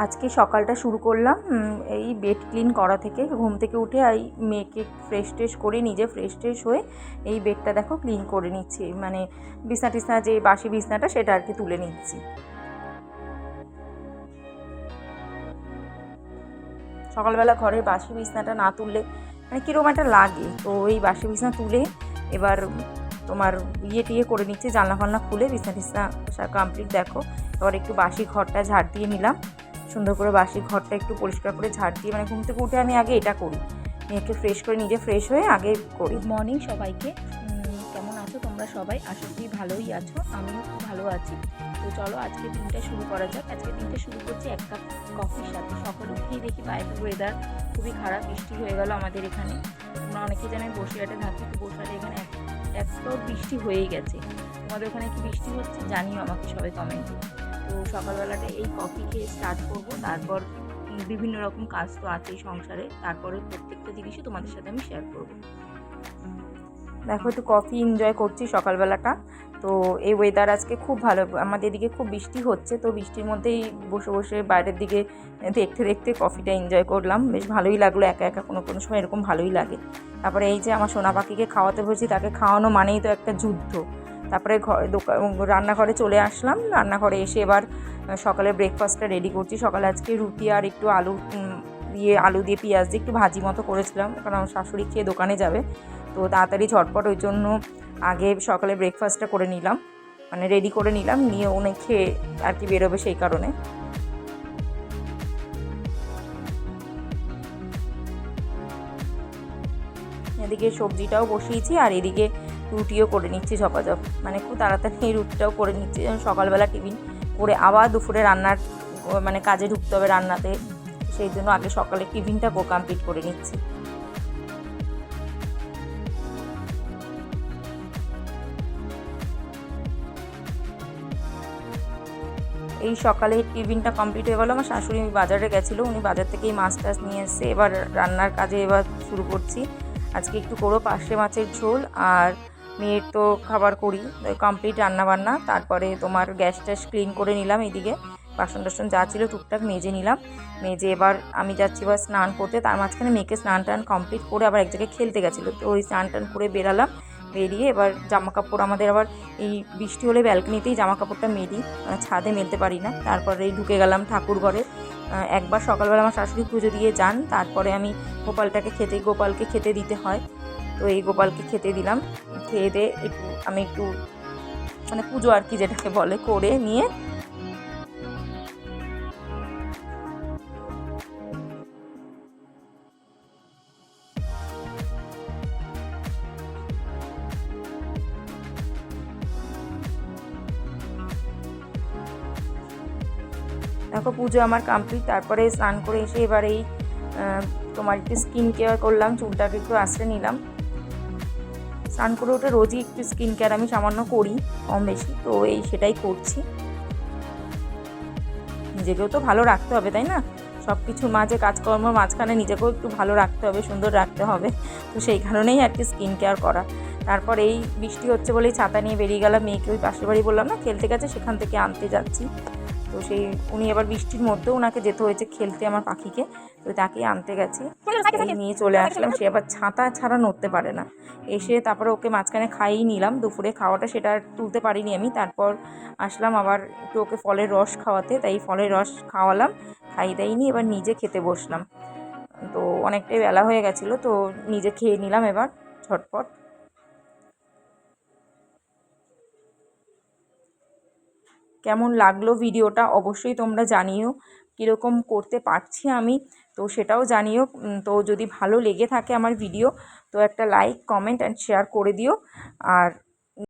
আজকে সকালটা শুরু করলাম এই বেড ক্লিন করা থেকে। ঘুম থেকে উঠে এই মেয়েকে ফ্রেশ ট্রেশ করে নিজে ফ্রেশ ট্রেশ হয়ে এই বেডটা দেখো ক্লিন করে নিচ্ছি, মানে বিছনা টিছনা যে বাসি বিছনাটা সেটা আর কি তুলে নিচ্ছি। সকালবেলা ঘরের বাসি বিছনাটা না তুললে মানে কীরকম একটা লাগে, তো এই বাসি বিছনা তুলে এবার তোমার টিয়ে করে নিচ্ছি, জানলা ফালনা খুলে বিছনা টিছনা কমপ্লিট। দেখো এবার একটু বাসি ঘরটা ঝাড় দিয়ে নিলাম, সুন্দর করে বাসি ঘরটা একটু পরিষ্কার করে ঝাড় দিয়ে, মানে ঘুম থেকে উঠে আমি আগে এটা করি, মেয়েকে ফ্রেশ করে নিজে ফ্রেশ হয়ে আগে করি। মর্নিং সবাইকে, কেমন আছো তোমরা সবাই? আশা করি ভালোই আছো, আমিও খুব ভালো আছি। তো চলো আজকে দিনটা শুরু করা যাক। আজকে দিনটা শুরু করছি এক কাপ কফির সাথে। সকালে উঠেই দেখি বাইরের ওয়েদার খুবই খারাপ, বৃষ্টি হয়ে গেল আমাদের এখানে। তোমরা অনেকেই জানো বসিরহাটে থাকি, তো বসিরহাটে এখানে এক বৃষ্টি হয়েই গেছে। তোমাদের ওখানে কি বৃষ্টি হচ্ছে জানিও আমাকে সবাই কমেন্টে। তো সকালবেলাটা এই কফি খেয়ে স্টার্ট করবো, তারপর বিভিন্ন রকম কাজ তো আছেই সংসারে, তারপরে প্রত্যেকটা জিনিসই তোমাদের সাথে আমি শেয়ার করবো। দেখো একটু কফি এনজয় করছি সকালবেলাটা। তো এই ওয়েদার আজকে খুব ভালো, আমাদের এদিকে খুব বৃষ্টি হচ্ছে, তো বৃষ্টির মধ্যেই বসে বসে বাইরের দিকে দেখতে দেখতে কফিটা এনজয় করলাম, বেশ ভালোই লাগলো। একা একা কোনো কোনো সময় এরকম ভালোই লাগে। তারপরে এই যে আমার সোনা পাখিকে খাওয়াতে বসেছি, তাকে খাওয়ানো মানেই তো একটা যুদ্ধ। তারপরে রান্নাঘরে চলে আসলাম, রান্নাঘরে এসে এবার সকালে ব্রেকফাস্টটা রেডি করছি। সকালে আজকে রুটি আর একটু আলু দিয়ে পেঁয়াজ দিয়ে একটু ভাজি মতো করেছিলাম, কারণ আমার শাশুড়ি খেয়ে দোকানে যাবে, তো তাড়াতাড়ি ঝটপট ওই জন্য আগে সকালে ব্রেকফাস্টটা করে নিলাম, মানে রেডি করে নিলাম, নিয়ে উনি খেয়ে আর কি বেরোবে সেই কারণে। এদিকে সবজিটাও বসিয়েছি আর এদিকে রুটিও করে নিচ্ছি ঝপাঝপ, মানে খুব তাড়াতাড়ি রুটিটাও করে নিচ্ছি, সকালবেলা টিফিন করে আবার দুপুরে রান্নার মানে কাজে ঢুকতে হবে রান্নাতে, সেই জন্য আগে সকালে টিফিনটা কমপ্লিট করে নিচ্ছি। এই সকালে টিফিনটা কমপ্লিট হয়ে গেলো। আমার শাশুড়ি বাজারে গেছিলো, উনি বাজার থেকেই মাছ টাছ নিয়ে এসছে। এবার রান্নার কাজে এবার শুরু করছি। আজকে একটু করবো পার্শে মাছের ঝোল, আর মেয়ের তো খাবার করি কমপ্লিট রান্নাবান্না। তারপরে তোমার গ্যাস ট্যাস ক্লিন করে নিলাম, এদিকে বাসন টাসন যা ছিল টুকটাক মেজে নিলাম। মেজে এবার আমি যাচ্ছি এবার স্নান করতে। তার মাঝখানে মেয়েকে স্নান টান কমপ্লিট করে আবার এক জায়গায় খেলতে গেছিলো, তো ওই স্নান টান করে বেরালাম। বেরিয়ে এবার জামা কাপড় আমাদের আবার এই বৃষ্টি হলে ব্যালকনিতেই জামা কাপড়টা মেলি, ছাদে মেলতে পারি না। তারপরে ঢুকে গেলাম ঠাকুর ঘরে। একবার সকালবেলা আমার শাশুড়ি পুজো দিয়ে যান, তারপরে আমি গোপালকে খেতে দিতে হয়, তো এই গোপালকে খেতে দিলাম। খেয়ে দিয়ে আমি একটু মানে পুজো আর কি যেটাকে বলে করে নিয়ে দেখো পুজো আমার কমপ্লিট। তারপরে স্নান করে এসে এবার এই তোমার একটু স্কিন কেয়ার করলাম, চুলটাকে একটু আঁচড়ে নিলাম। স্নান করে উঠে রোজই একটু স্কিন কেয়ার আমি সামান্য করি, কম বেশি, তো সেটাই করছি। নিজেকেও তো ভালো রাখতে হবে, তাই না? সব কিছুর মাঝে কাজকর্মের মাঝখানে নিজেকেও একটু ভালো রাখতে হবে, সুন্দর রাখতে হবে, তো সেই কারণেই আর কি স্কিন কেয়ার করা। তারপর এই বৃষ্টি হচ্ছে বলেই ছাতা নিয়ে বেরিয়ে গেলাম, মেয়েকে ওই পাশের বাড়ি বললাম না খেলতে গেছে, সেখান থেকে আনতে যাচ্ছি। তো উনি এবার বৃষ্টির মধ্যেও ওনাকে যেতে হয়েছে খেলতে আমার পাখিকে, তো তাকে আনতে গেছি। নিয়ে চলে আসলাম, সে আবার ছাতা ছাড়া নড়তে পারে না। এসে তারপরে ওকে মাঝখানে খাইয়ে নিলাম, দুপুরে খাওয়াটা সেটা তুলতে পারিনি আমি। তারপর আসলাম আবার একটু ওকে ফলের রস খাওয়াতে, তাই ফলের রস খাওয়ালাম, খাইয়ে দেয়নি। এবার নিজে খেতে বসলাম, তো অনেকটাই বেলা হয়ে গেছিলো, তো নিজে খেয়ে নিলাম এবার ঝটপট। কেমন লাগলো ভিডিওটা অবশ্যই তোমরা জানিও, কীরকম করতে পারছি আমি, তো সেটাও জানিও। তো যদি ভালো লেগে থাকে আমার ভিডিও, তো একটা লাইক কমেন্ট অ্যান্ড শেয়ার করে দিও। আর